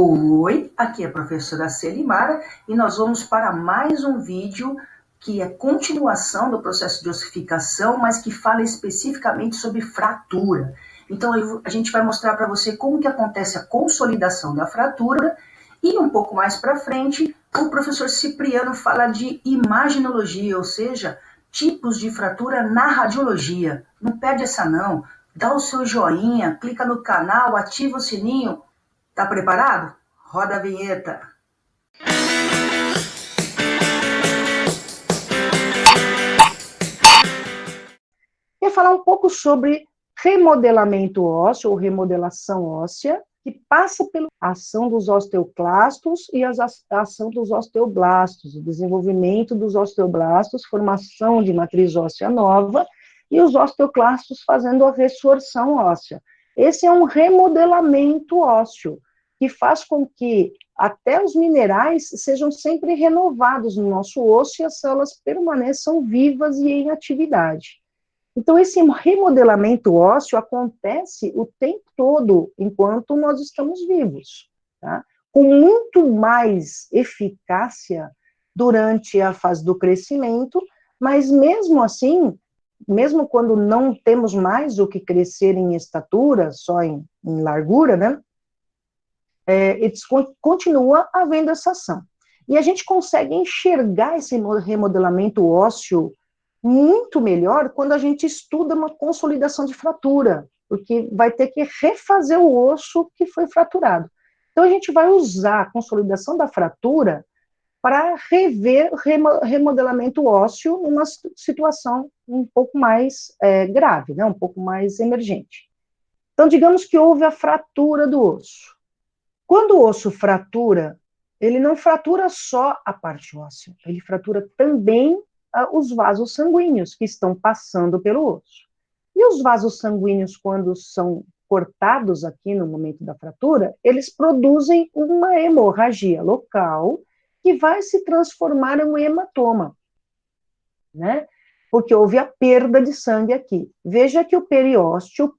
Oi, aqui é a professora Celimara e nós vamos para mais um vídeo que é continuação do processo de ossificação, mas que fala especificamente sobre fratura. Então a gente vai mostrar para você como que acontece a consolidação da fratura e um pouco mais para frente o professor Cipriano fala de imaginologia, ou seja, tipos de fratura na radiologia. Não perde essa não, dá o seu joinha, clica no canal, ativa o sininho. Tá preparado? Roda a vinheta. Quer falar um pouco sobre remodelamento ósseo ou remodelação óssea, que passa pela ação dos osteoclastos e a ação dos osteoblastos, o desenvolvimento dos osteoblastos, formação de matriz óssea nova, e os osteoclastos fazendo a resorção óssea. Esse é um remodelamento ósseo, que faz com que até os minerais sejam sempre renovados no nosso osso e as células permaneçam vivas e em atividade. Então, esse remodelamento ósseo acontece o tempo todo, enquanto nós estamos vivos, tá? Com muito mais eficácia durante a fase do crescimento, mas mesmo assim, mesmo quando não temos mais o que crescer em estatura, só em largura, né? Continua havendo essa ação. E a gente consegue enxergar esse remodelamento ósseo muito melhor quando a gente estuda uma consolidação de fratura, porque vai ter que refazer o osso que foi fraturado. Então, a gente vai usar a consolidação da fratura para rever o remodelamento ósseo numa situação um pouco mais grave, né, um pouco mais emergente. Então, digamos que houve a fratura do osso. Quando o osso fratura, ele não fratura só a parte óssea, ele fratura também os vasos sanguíneos que estão passando pelo osso. E os vasos sanguíneos, quando são cortados aqui no momento da fratura, eles produzem uma hemorragia local que vai se transformar em um hematoma, né? Porque houve a perda de sangue aqui. Veja que o periósteo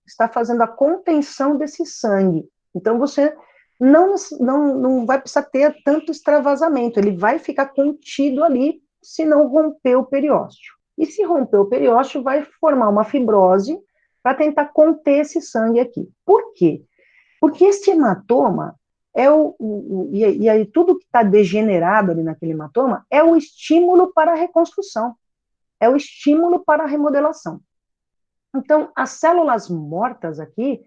está fazendo a contenção desse sangue. Então, você não vai precisar ter tanto extravasamento, ele vai ficar contido ali se não romper o periósteo. E se romper o periósteo, vai formar uma fibrose para tentar conter esse sangue aqui. Por quê? Porque este hematoma e aí tudo que está degenerado ali naquele hematoma é o estímulo para a reconstrução, é o estímulo para a remodelação. Então, as células mortas aqui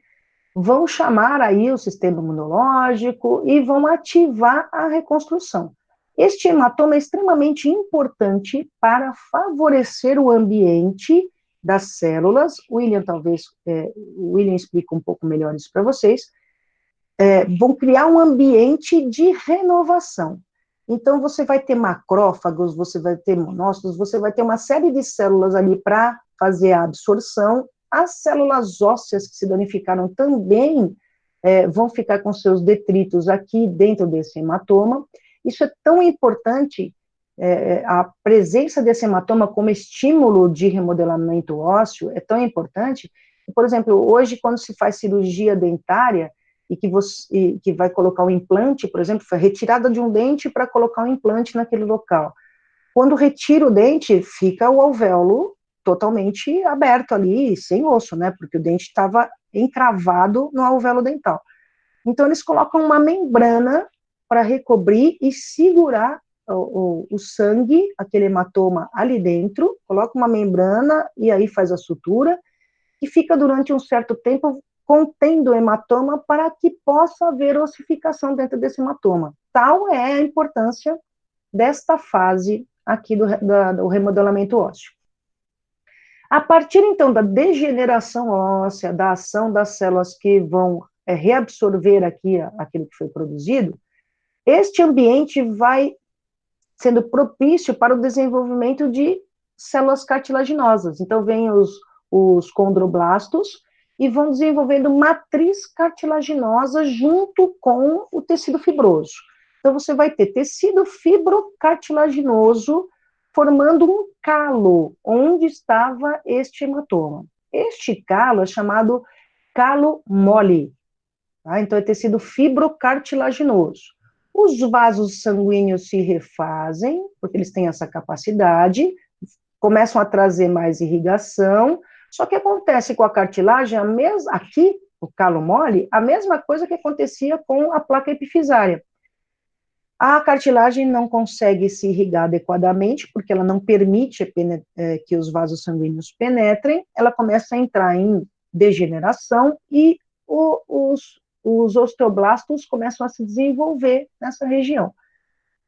vão chamar aí o sistema imunológico e vão ativar a reconstrução. Este hematoma é extremamente importante para favorecer o ambiente das células. O William explica um pouco melhor isso para vocês. Vão criar um ambiente de renovação. Então, você vai ter macrófagos, você vai ter monócitos, você vai ter uma série de células ali para fazer a absorção. As células ósseas que se danificaram também vão ficar com seus detritos aqui dentro desse hematoma. Isso é tão importante, a presença desse hematoma como estímulo de remodelamento ósseo é tão importante. Por exemplo, hoje, quando se faz cirurgia dentária, que vai colocar um implante, por exemplo, foi retirada de um dente para colocar um implante naquele local. Quando retira o dente, fica o alvéolo totalmente aberto ali, sem osso, né? Porque o dente estava encravado no alvéolo dental. Então, eles colocam uma membrana para recobrir e segurar o sangue, aquele hematoma ali dentro, coloca uma membrana e aí faz a sutura, e fica durante um certo tempo contendo o hematoma para que possa haver ossificação dentro desse hematoma. Tal é a importância desta fase aqui do remodelamento ósseo. A partir, então, da degeneração óssea, da ação das células que vão reabsorver aqui aquilo que foi produzido, este ambiente vai sendo propício para o desenvolvimento de células cartilaginosas. Então, vem os condroblastos, e vão desenvolvendo matriz cartilaginosa junto com o tecido fibroso. Então, você vai ter tecido fibrocartilaginoso formando um calo, onde estava este hematoma. Este calo é chamado calo mole, tá? Então, é tecido fibrocartilaginoso. Os vasos sanguíneos se refazem, porque eles têm essa capacidade, começam a trazer mais irrigação, só que acontece com a cartilagem, aqui, o calo mole, a mesma coisa que acontecia com a placa epifisária. A cartilagem não consegue se irrigar adequadamente, porque ela não permite que os vasos sanguíneos penetrem, ela começa a entrar em degeneração e os osteoblastos começam a se desenvolver nessa região.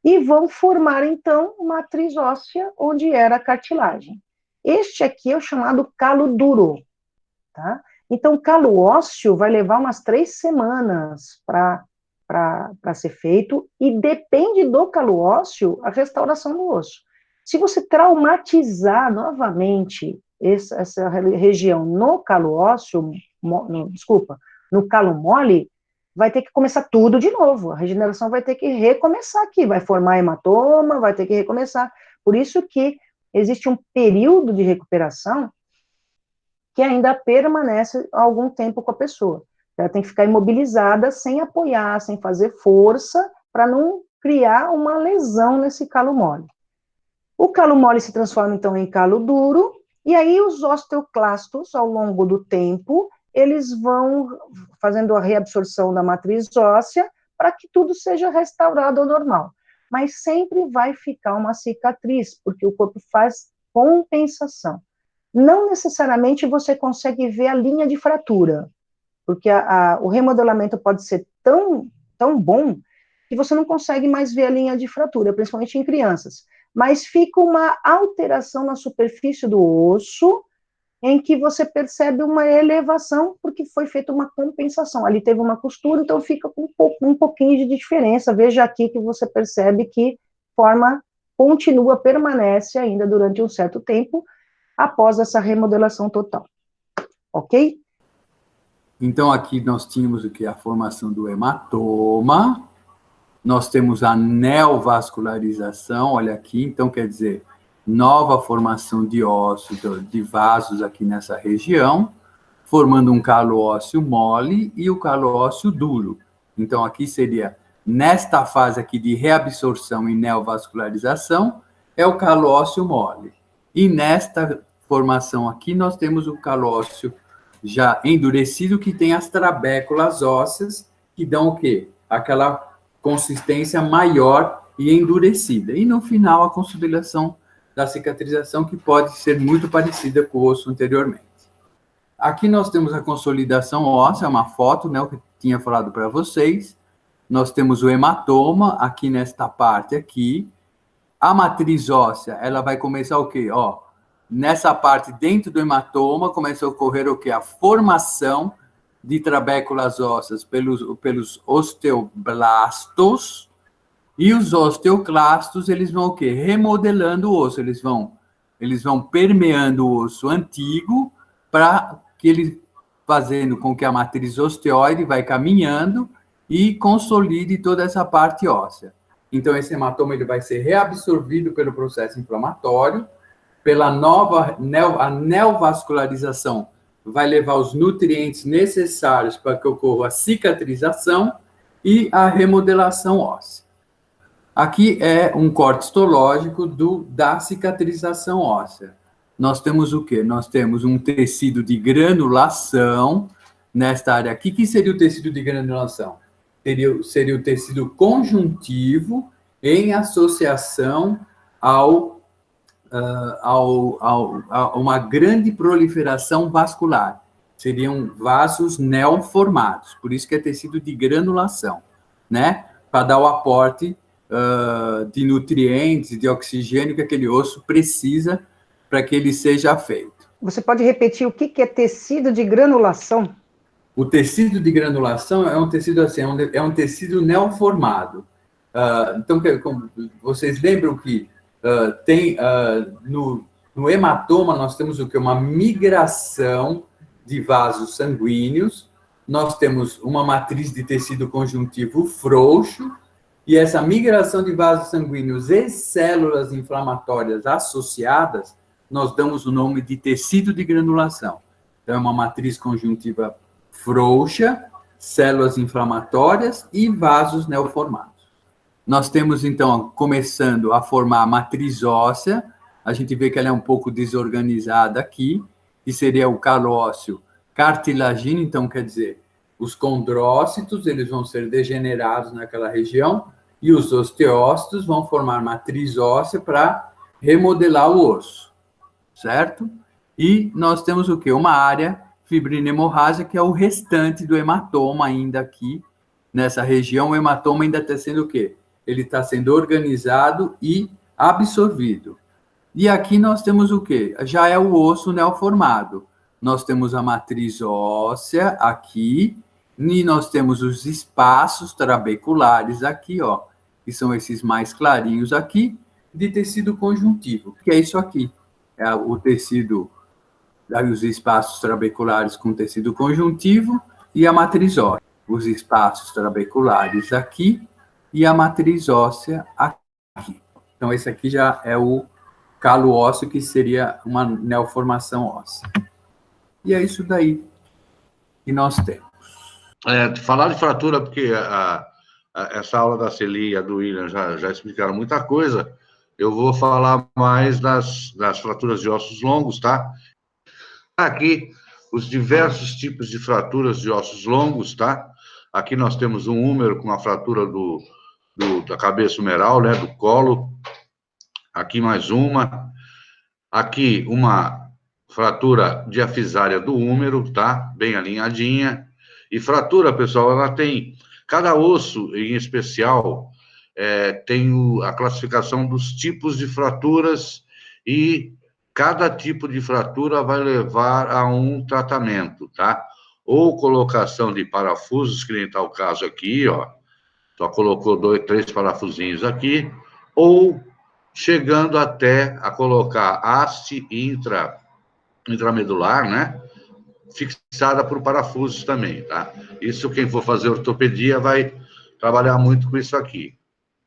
E vão formar, então, matriz óssea onde era a cartilagem. Este aqui é o chamado calo duro, tá? Então, o calo ósseo vai levar umas 3 semanas para ser feito, e depende do calo ósseo a restauração do osso. Se você traumatizar novamente essa região no calo ósseo, no calo mole, vai ter que começar tudo de novo, a regeneração vai ter que recomeçar aqui, vai formar hematoma, vai ter que recomeçar. Por isso que existe um período de recuperação que ainda permanece algum tempo com a pessoa. Ela tem que ficar imobilizada, sem apoiar, sem fazer força, para não criar uma lesão nesse calo mole. O calo mole se transforma, então, em calo duro, e aí os osteoclastos, ao longo do tempo, eles vão fazendo a reabsorção da matriz óssea para que tudo seja restaurado ao normal. Mas sempre vai ficar uma cicatriz, porque o corpo faz compensação. Não necessariamente você consegue ver a linha de fratura, porque o remodelamento pode ser tão bom que você não consegue mais ver a linha de fratura, principalmente em crianças. Mas fica uma alteração na superfície do osso, em que você percebe uma elevação, porque foi feita uma compensação. Ali teve uma costura, então fica com um pouquinho de diferença. Veja aqui que você percebe que continua, permanece ainda durante um certo tempo, após essa remodelação total. Ok? Então, aqui nós tínhamos o que? A formação do hematoma, nós temos a neovascularização, olha aqui, então quer dizer, nova formação de ossos, de vasos aqui nessa região, formando um calo ósseo mole e o calo ósseo duro. Então, aqui seria, nesta fase aqui de reabsorção e neovascularização, é o calo ósseo mole. E nesta formação aqui, nós temos o calo ósseo já endurecido, que tem as trabéculas ósseas, que dão o quê? Aquela consistência maior e endurecida. E, no final, a consolidação da cicatrização, que pode ser muito parecida com o osso anteriormente. Aqui nós temos a consolidação óssea, uma foto, né, o que eu tinha falado para vocês. Nós temos o hematoma, aqui nesta parte aqui. A matriz óssea, ela vai começar o quê? Nessa parte, dentro do hematoma, começa a ocorrer o quê? A formação de trabéculas ósseas pelos osteoblastos, e os osteoclastos, eles vão o quê? Remodelando o osso, eles vão permeando o osso antigo, para que ele, fazendo com que a matriz osteoide vai caminhando e consolide toda essa parte óssea. Então, esse hematoma ele vai ser reabsorvido pelo processo inflamatório, a neovascularização vai levar os nutrientes necessários para que ocorra a cicatrização e a remodelação óssea. Aqui é um corte histológico da cicatrização óssea. Nós temos o quê? Nós temos um tecido de granulação nesta área aqui. O que seria o tecido de granulação? Seria o tecido conjuntivo em associação a uma grande proliferação vascular. Seriam vasos neoformados, por isso que é tecido de granulação, né? Para dar o aporte de nutrientes, de oxigênio que aquele osso precisa para que ele seja feito. Você pode repetir o que é tecido de granulação? O tecido de granulação é um tecido assim, é um tecido neoformado. Então, vocês lembram que no hematoma nós temos o que? Uma migração de vasos sanguíneos, nós temos uma matriz de tecido conjuntivo frouxo, e essa migração de vasos sanguíneos e células inflamatórias associadas, nós damos o nome de tecido de granulação. Então, é uma matriz conjuntiva frouxa, células inflamatórias e vasos neoformados. Nós temos, então, começando a formar a matriz óssea, a gente vê que ela é um pouco desorganizada aqui, que seria o calo ósseo cartilagino, então, quer dizer, os condrócitos, eles vão ser degenerados naquela região, e os osteócitos vão formar matriz óssea para remodelar o osso, certo? E nós temos o quê? Uma área fibrina hemorrágica, que é o restante do hematoma ainda aqui, nessa região. O hematoma ainda está sendo o quê? Ele está sendo organizado e absorvido. E aqui nós temos o quê? Já é o osso neoformado. Nós temos a matriz óssea aqui, e nós temos os espaços trabeculares aqui, ó, que são esses mais clarinhos aqui, de tecido conjuntivo, que é isso aqui. É o tecido, os espaços trabeculares com tecido conjuntivo e a matriz óssea. Os espaços trabeculares aqui e a matriz óssea aqui. Então, esse aqui já é o calo ósseo, que seria uma neoformação óssea. E é isso daí que nós temos. Falar de fratura, porque essa aula da Celi e a do William já explicaram muita coisa, eu vou falar mais das fraturas de ossos longos, tá? Aqui, os diversos tipos de fraturas de ossos longos, tá? Aqui nós temos um húmero com uma fratura da cabeça humeral, né, do colo. Aqui mais uma. Aqui uma fratura diafisária do húmero, tá? Bem alinhadinha. E fratura, pessoal, ela tem... Cada osso, em especial, tem a classificação dos tipos de fraturas e cada tipo de fratura vai levar a um tratamento, tá? Ou colocação de parafusos, que nem está o caso aqui, ó. Só colocou 2, 3 parafusinhos aqui. Ou chegando até a colocar haste intramedular, né? Fixada por parafusos também, tá? Isso, quem for fazer ortopedia vai trabalhar muito com isso aqui.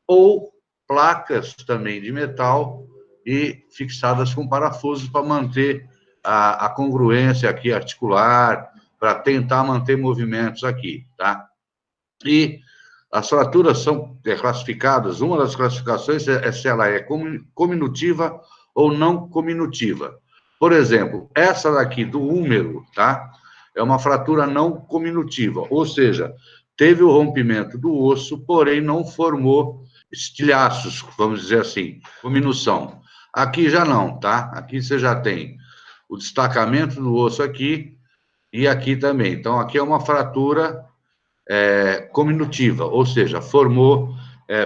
Ou placas também de metal e fixadas com parafusos para manter a congruência aqui articular, para tentar manter movimentos aqui, tá? E as fraturas são classificadas, uma das classificações é se ela é cominutiva ou não cominutiva. Por exemplo, essa daqui do húmero, tá? É uma fratura não cominutiva, ou seja, teve o rompimento do osso, porém não formou estilhaços, vamos dizer assim, cominução. Aqui já não, tá? Aqui você já tem o destacamento do osso aqui e aqui também. Então, aqui é uma fratura cominutiva, ou seja, formou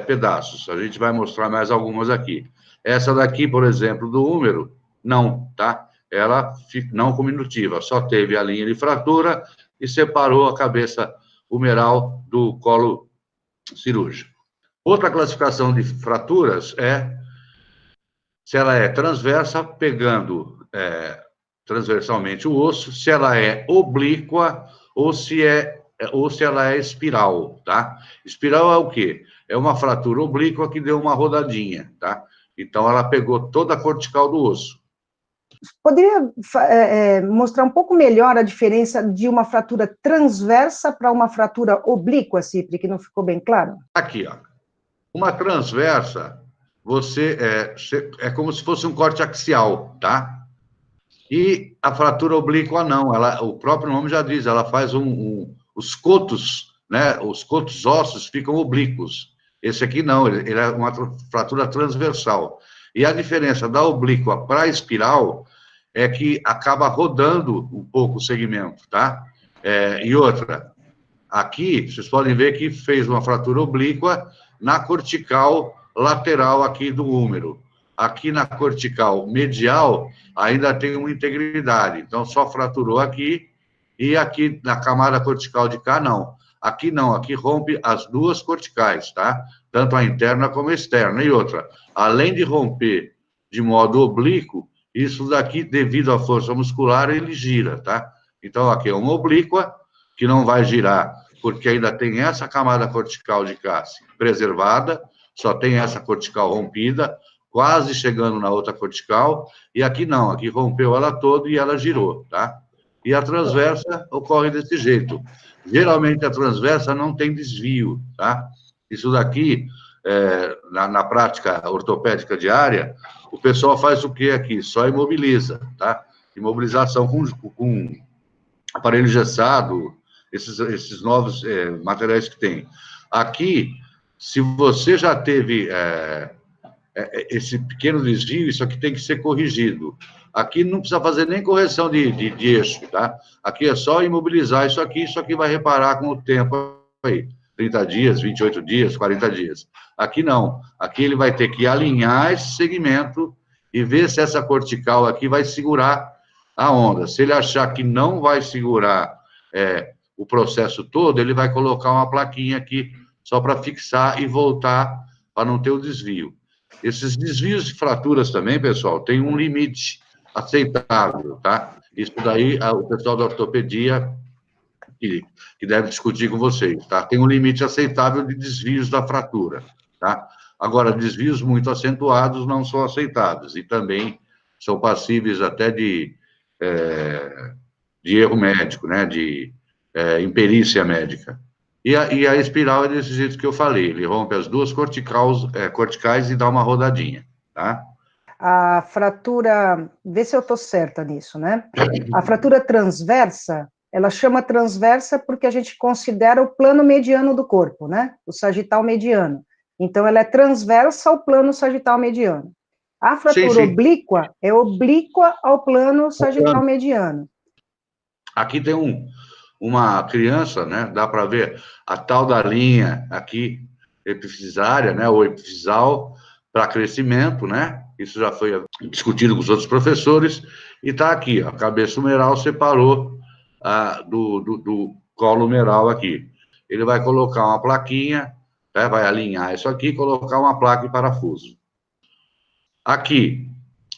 pedaços. A gente vai mostrar mais algumas aqui. Essa daqui, por exemplo, do húmero, não, tá? Ela não cominutiva, só teve a linha de fratura e separou a cabeça humeral do colo cirúrgico. Outra classificação de fraturas é se ela é transversa, pegando transversalmente o osso, se ela é oblíqua ou se ela é espiral, tá? Espiral é o quê? É uma fratura oblíqua que deu uma rodadinha, tá? Então, ela pegou toda a cortical do osso. Poderia mostrar um pouco melhor a diferença de uma fratura transversa para uma fratura oblíqua, Cipri, que não ficou bem claro? Aqui, ó. Uma transversa, é como se fosse um corte axial, tá? E a fratura oblíqua não, o próprio nome já diz, ela faz os cotos, né? Os cotos ósseos ficam oblíquos. Esse aqui não, ele é uma fratura transversal. E a diferença da oblíqua para a espiral é que acaba rodando um pouco o segmento, tá? E outra, aqui, vocês podem ver que fez uma fratura oblíqua na cortical lateral aqui do húmero. Aqui na cortical medial, ainda tem uma integridade. Então, só fraturou aqui, e aqui na camada cortical de cá, não. Aqui não, aqui rompe as duas corticais, tá? Tanto a interna como a externa. E outra, além de romper de modo oblíquo, isso daqui, devido à força muscular, ele gira, tá? Então, aqui é uma oblíqua, que não vai girar, porque ainda tem essa camada cortical de cá preservada, só tem essa cortical rompida, quase chegando na outra cortical, e aqui não, aqui rompeu ela toda e ela girou, tá? E a transversa ocorre desse jeito. Geralmente, a transversa não tem desvio, tá? Isso daqui, na prática ortopédica diária, o pessoal faz o quê aqui? Só imobiliza, tá? Imobilização com aparelho engessado, esses novos materiais que tem. Aqui, se você já teve esse pequeno desvio, isso aqui tem que ser corrigido. Aqui não precisa fazer nem correção de eixo, tá? Aqui é só imobilizar isso aqui vai reparar com o tempo aí. 30 dias, 28 dias, 40 dias. Aqui não. Aqui ele vai ter que alinhar esse segmento e ver se essa cortical aqui vai segurar a onda. Se ele achar que não vai segurar o processo todo, ele vai colocar uma plaquinha aqui só para fixar e voltar para não ter o desvio. Esses desvios de fraturas também, pessoal, tem um limite aceitável, tá? Isso daí, o pessoal da ortopedia que deve discutir com vocês, tá? Tem um limite aceitável de desvios da fratura, tá? Agora, desvios muito acentuados não são aceitáveis e também são passíveis até de erro médico, né? De imperícia médica. E a espiral é desse jeito que eu falei, ele rompe as duas corticais e dá uma rodadinha, tá? A fratura, vê se eu estou certa nisso, né? A fratura transversa, ela chama transversa porque a gente considera o plano mediano do corpo, né? O sagital mediano. Então, ela é transversa ao plano sagital mediano. A fratura oblíqua é oblíqua ao plano sagital mediano. Aqui tem uma criança, né? Dá para ver a tal da linha aqui, epifisária, né? Ou epifisal, para crescimento, né? Isso já foi discutido com os outros professores, e está aqui, a cabeça humeral separou do colo humeral aqui. Ele vai colocar uma plaquinha, né? Vai alinhar isso aqui e colocar uma placa e parafuso. Aqui,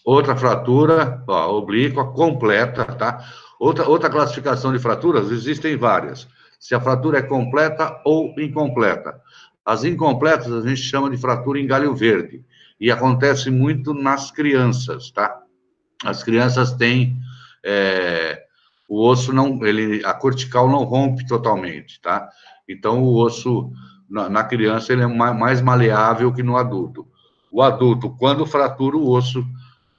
outra fratura, ó, oblíqua, completa, tá? Outra classificação de fraturas, existem várias. Se a fratura é completa ou incompleta. As incompletas a gente chama de fratura em galho verde. E acontece muito nas crianças, tá? As crianças têm... o osso a cortical não rompe totalmente, tá? Então, o osso, na criança, ele é mais maleável que no adulto. O adulto, quando fratura o osso,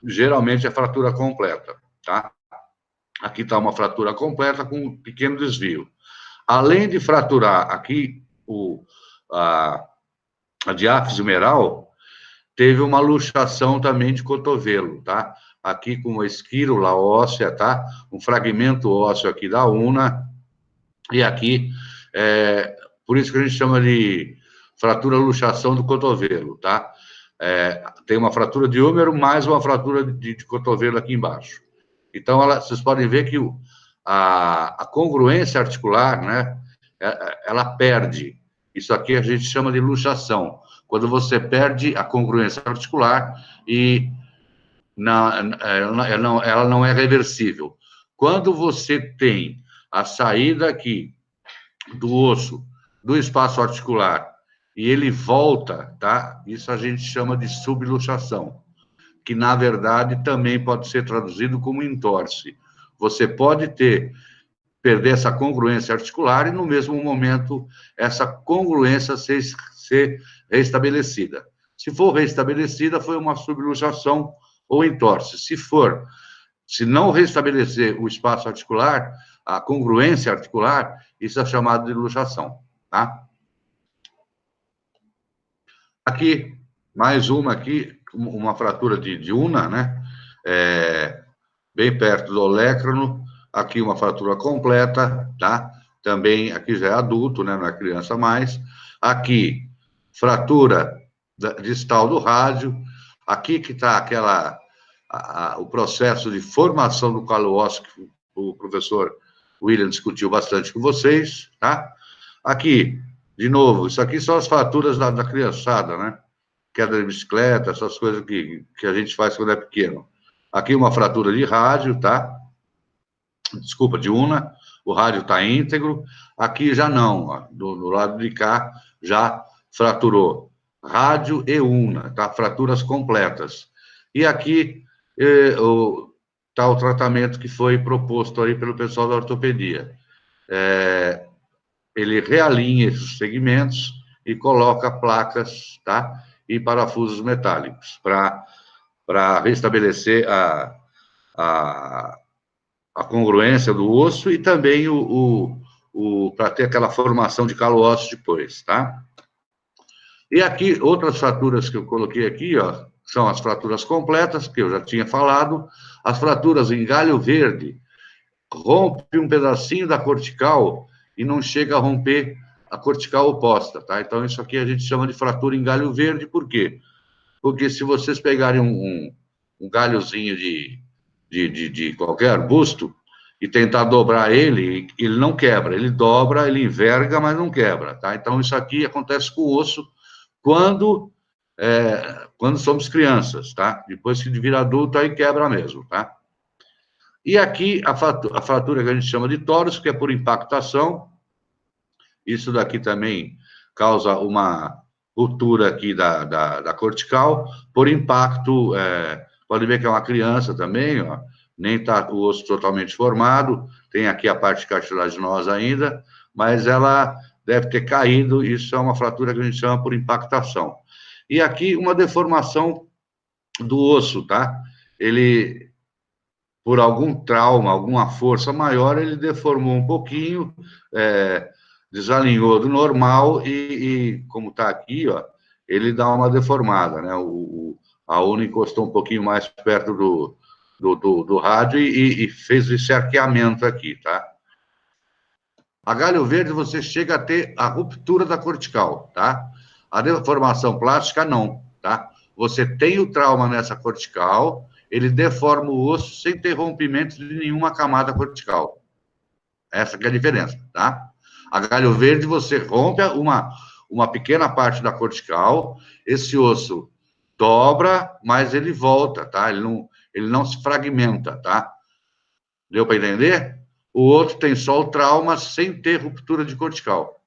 geralmente é fratura completa, tá? Aqui está uma fratura completa com um pequeno desvio. Além de fraturar aqui a diáfise humeral, teve uma luxação também de cotovelo, tá? Aqui com uma esquírula óssea, tá? Um fragmento ósseo aqui da una, e aqui, por isso que a gente chama de fratura luxação do cotovelo, tá? Tem uma fratura de húmero, mais uma fratura de cotovelo aqui embaixo. Então, vocês podem ver que a congruência articular, né, ela perde. Isso aqui a gente chama de luxação. Quando você perde a congruência articular e ela não é reversível. Quando você tem a saída aqui do osso, do espaço articular, e ele volta, tá? Isso a gente chama de subluxação, que, na verdade, também pode ser traduzido como entorse. Você pode perder essa congruência articular e, no mesmo momento, essa congruência ser restabelecida. Se for restabelecida, foi uma subluxação ou entorse. Se não restabelecer o espaço articular, a congruência articular, isso é chamado de luxação, tá? Aqui, mais uma aqui, uma fratura de una, né? Bem perto do olecrano. Aqui uma fratura completa, tá? Também, aqui já é adulto, né? Não é criança mais. Aqui, fratura distal do rádio. Aqui que está o processo de formação do calo ósseo, que o professor William discutiu bastante com vocês, tá? Aqui, de novo, isso aqui são as fraturas da criançada, né? Queda de bicicleta, essas coisas que a gente faz quando é pequeno. Aqui uma fratura de rádio, tá? Desculpa, de una. O rádio está íntegro. Aqui já não, ó, do lado de cá já fraturou. Rádio e una, tá? Fraturas completas. E aqui está o tratamento que foi proposto aí pelo pessoal da ortopedia. Ele realinha esses segmentos e coloca placas, tá? E parafusos metálicos para restabelecer a congruência do osso e também para ter aquela formação de calo ósseo depois, tá? E aqui, outras fraturas que eu coloquei aqui, ó, são as fraturas completas, que eu já tinha falado, as fraturas em galho verde, rompe um pedacinho da cortical e não chega a romper a cortical oposta, tá? Então, isso aqui a gente chama de fratura em galho verde, por quê? Porque se vocês pegarem um galhozinho de qualquer arbusto e tentar dobrar ele não quebra, ele dobra, ele enverga, mas não quebra, tá? Então, isso aqui acontece com o osso quando somos crianças, tá? Depois que vira adulto, aí quebra mesmo, tá? E aqui, a fratura que a gente chama de torus, que é por impactação. Isso daqui também causa uma ruptura aqui da cortical, por impacto, pode ver que é uma criança também, ó, nem está o osso totalmente formado, tem aqui a parte cartilaginosa ainda, mas ela deve ter caído, isso é uma fratura que a gente chama por impactação. E aqui uma deformação do osso, tá? Ele, por algum trauma, alguma força maior, ele deformou um pouquinho, desalinhou do normal e como está aqui, ó, ele dá uma deformada, né? A una encostou um pouquinho mais perto do rádio e fez esse arqueamento aqui, tá? A galho verde você chega a ter a ruptura da cortical, tá? A deformação plástica não, tá? Você tem o trauma nessa cortical, ele deforma o osso sem ter rompimento de nenhuma camada cortical. Essa que é a diferença, tá? A galho verde você rompe uma pequena parte da cortical, esse osso dobra, mas ele volta, tá? Ele não se fragmenta, tá? Deu para entender? O outro tem só o trauma sem ter ruptura de cortical.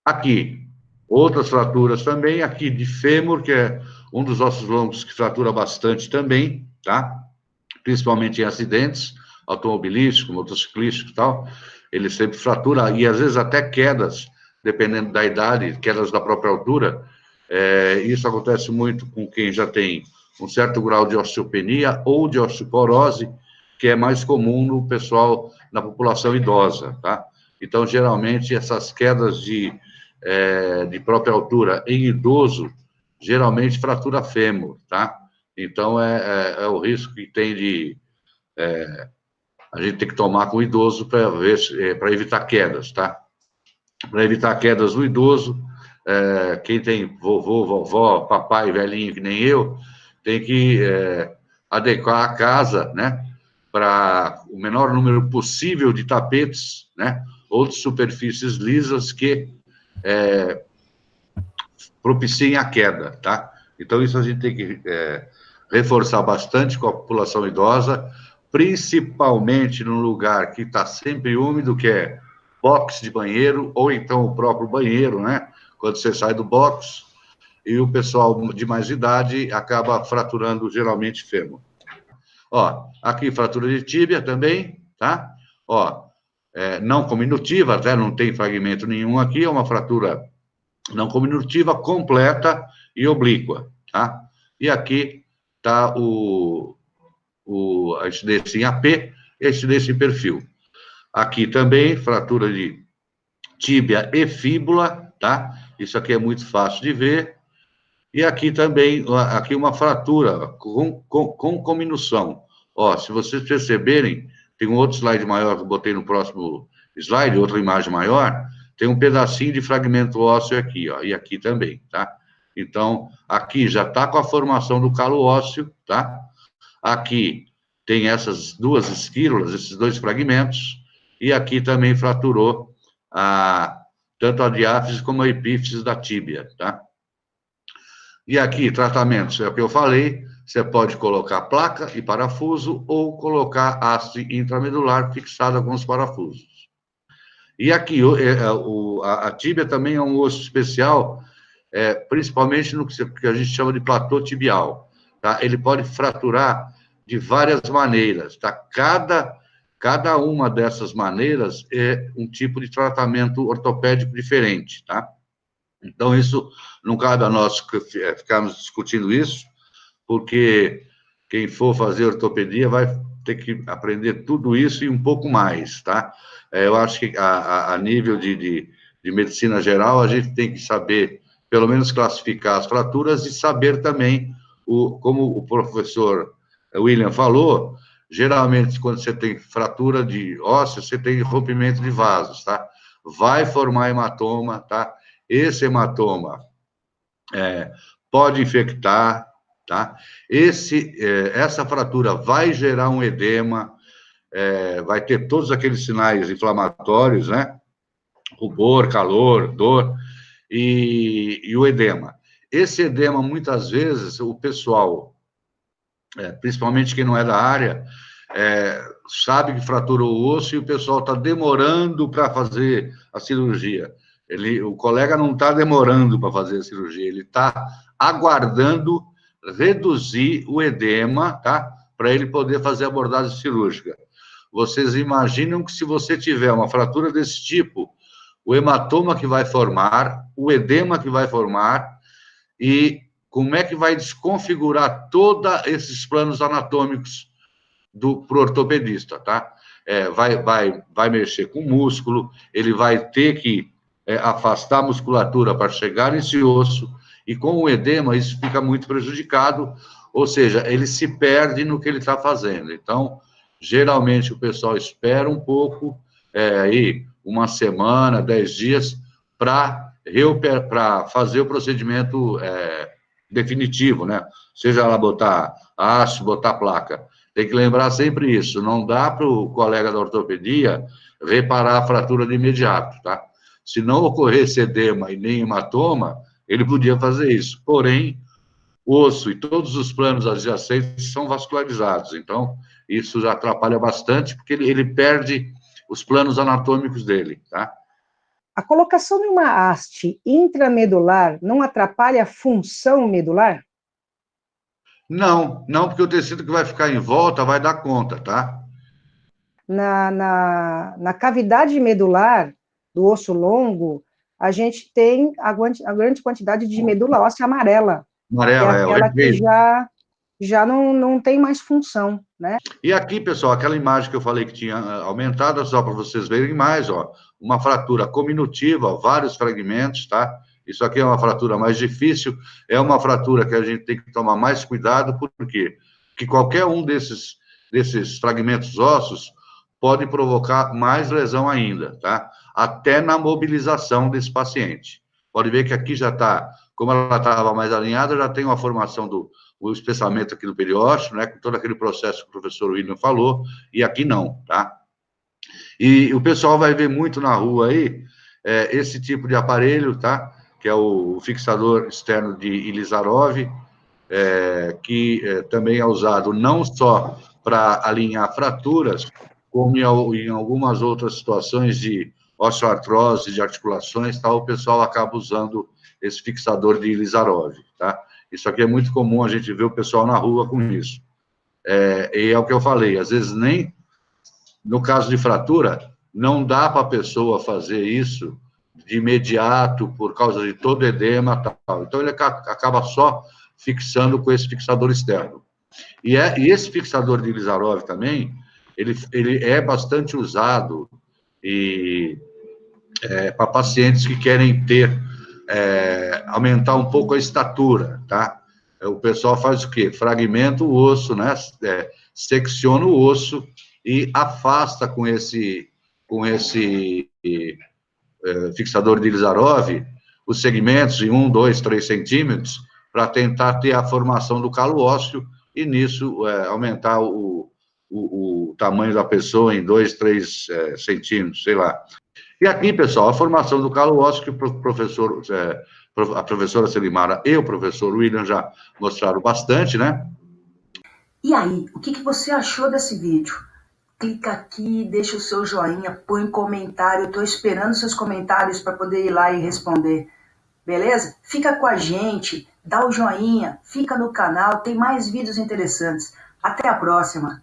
Aqui, outras fraturas também, aqui de fêmur, que é um dos ossos longos que fratura bastante também, tá? Principalmente em acidentes automobilísticos, motociclísticos e tal, ele sempre fratura, e às vezes até quedas, dependendo da idade, quedas da própria altura. Isso acontece muito com quem já tem um certo grau de osteopenia ou de osteoporose, que é mais comum no pessoal, na população idosa, tá? Então, geralmente, essas quedas de própria altura em idoso, geralmente fratura fêmur, tá? Então, é o risco que tem de... a gente tem que tomar com o idoso para evitar quedas, tá? Para evitar quedas no idoso, quem tem vovô, vovó, papai, velhinho, que nem eu, tem que adequar a casa, né? Para o menor número possível de tapetes, né? Ou de superfícies lisas que propiciem a queda, tá? Então, isso a gente tem que reforçar bastante com a população idosa, principalmente num lugar que está sempre úmido, que é box de banheiro, ou então o próprio banheiro, né? Quando você sai do box, e o pessoal de mais idade acaba fraturando, geralmente, fêmur. Ó, aqui fratura de tíbia também, tá? Ó, não cominutiva, até não tem fragmento nenhum aqui, é uma fratura não cominutiva, completa e oblíqua, tá? E aqui tá a incidência em AP e a incidência em perfil. Aqui também, fratura de tíbia e fíbula, tá? Isso aqui é muito fácil de ver. E aqui também, aqui uma fratura com cominução. Ó, se vocês perceberem, tem um outro slide maior que eu botei no próximo slide, outra imagem maior, tem um pedacinho de fragmento ósseo aqui, ó, e aqui também, tá? Então, aqui já está com a formação do calo ósseo, tá? Aqui tem essas duas esquírulas, esses dois fragmentos, e aqui também fraturou tanto a diáfise como a epífise da tíbia, tá? E aqui, tratamentos, é o que eu falei, você pode colocar placa e parafuso ou colocar haste intramedular fixada com os parafusos. E aqui, a tíbia também é um osso especial, principalmente no que a gente chama de platô tibial, tá? Ele pode fraturar de várias maneiras, tá? Cada uma dessas maneiras é um tipo de tratamento ortopédico diferente, tá? Então, isso não cabe a nós ficarmos discutindo isso, porque quem for fazer ortopedia vai ter que aprender tudo isso e um pouco mais, tá? Eu acho que a nível de medicina geral, a gente tem que saber, pelo menos, classificar as fraturas e saber também, como o professor William falou, geralmente, quando você tem fratura de ósseo, você tem rompimento de vasos, tá? Vai formar hematoma, tá? Esse hematoma pode infectar, tá? Essa fratura vai gerar um edema, vai ter todos aqueles sinais inflamatórios, né? Rubor, calor, dor e o edema. Esse edema, muitas vezes, o pessoal, principalmente quem não é da área, sabe que fraturou o osso e o pessoal está demorando para fazer a cirurgia. O colega não está demorando para fazer a cirurgia, ele está aguardando reduzir o edema, tá? Para ele poder fazer a abordagem cirúrgica. Vocês imaginam que se você tiver uma fratura desse tipo, o hematoma que vai formar, o edema que vai formar e como é que vai desconfigurar todos esses planos anatômicos para o ortopedista, tá? Vai mexer com o músculo, ele vai ter que afastar a musculatura para chegar nesse osso, e com o edema isso fica muito prejudicado, ou seja, ele se perde no que ele está fazendo. Então, geralmente o pessoal espera um pouco, aí uma semana, 10 dias, para fazer o procedimento definitivo, né? Seja lá botar aço, botar placa. Tem que lembrar sempre isso, não dá para o colega da ortopedia reparar a fratura de imediato, tá? Se não ocorresse edema e nem hematoma, ele podia fazer isso. Porém, o osso e todos os planos adjacentes são vascularizados, então isso já atrapalha bastante, porque ele perde os planos anatômicos dele, tá? A colocação de uma haste intramedular não atrapalha a função medular? Não, porque o tecido que vai ficar em volta vai dar conta, tá? Na cavidade medular do osso longo, a gente tem a grande quantidade de medula óssea amarela, que é Amarela, o aquela que recheio. já não tem mais função, né? E aqui, pessoal, aquela imagem que eu falei que tinha aumentado, só para vocês verem mais, ó, uma fratura cominutiva, vários fragmentos, tá? Isso aqui é uma fratura mais difícil, é uma fratura que a gente tem que tomar mais cuidado, por quê? Porque qualquer um desses fragmentos ósseos pode provocar mais lesão ainda, tá? Até na mobilização desse paciente. Pode ver que aqui já está, como ela estava mais alinhada, já tem uma formação o espessamento aqui do periósteo, né, com todo aquele processo que o professor William falou, e aqui não, tá? E o pessoal vai ver muito na rua aí esse tipo de aparelho, tá? Que é o fixador externo de Ilizarov, que também é usado não só para alinhar fraturas, como em algumas outras situações de osteoartrose, de articulações, tal, o pessoal acaba usando esse fixador de Ilizarov, tá? Isso aqui é muito comum a gente ver o pessoal na rua com isso. E é o que eu falei, às vezes nem, no caso de fratura, não dá para a pessoa fazer isso de imediato, por causa de todo edema e tal. Então, ele acaba só fixando com esse fixador externo. E esse fixador de Ilizarov também, ele é bastante usado para pacientes que querem aumentar um pouco a estatura, tá? O pessoal faz o quê? Fragmenta o osso, né? Secciona o osso e afasta com esse fixador de Ilizarov os segmentos em 1, 2, 3 centímetros para tentar ter a formação do calo ósseo e nisso aumentar o tamanho da pessoa em 2, 3 centímetros, sei lá. E aqui, pessoal, a formação do calo ósseo que a professora Selimara e o professor William já mostraram bastante, né? E aí, o que você achou desse vídeo? Clica aqui, deixa o seu joinha, põe comentário. Eu estou esperando seus comentários para poder ir lá e responder. Beleza? Fica com a gente, dá o joinha, fica no canal, tem mais vídeos interessantes. Até a próxima.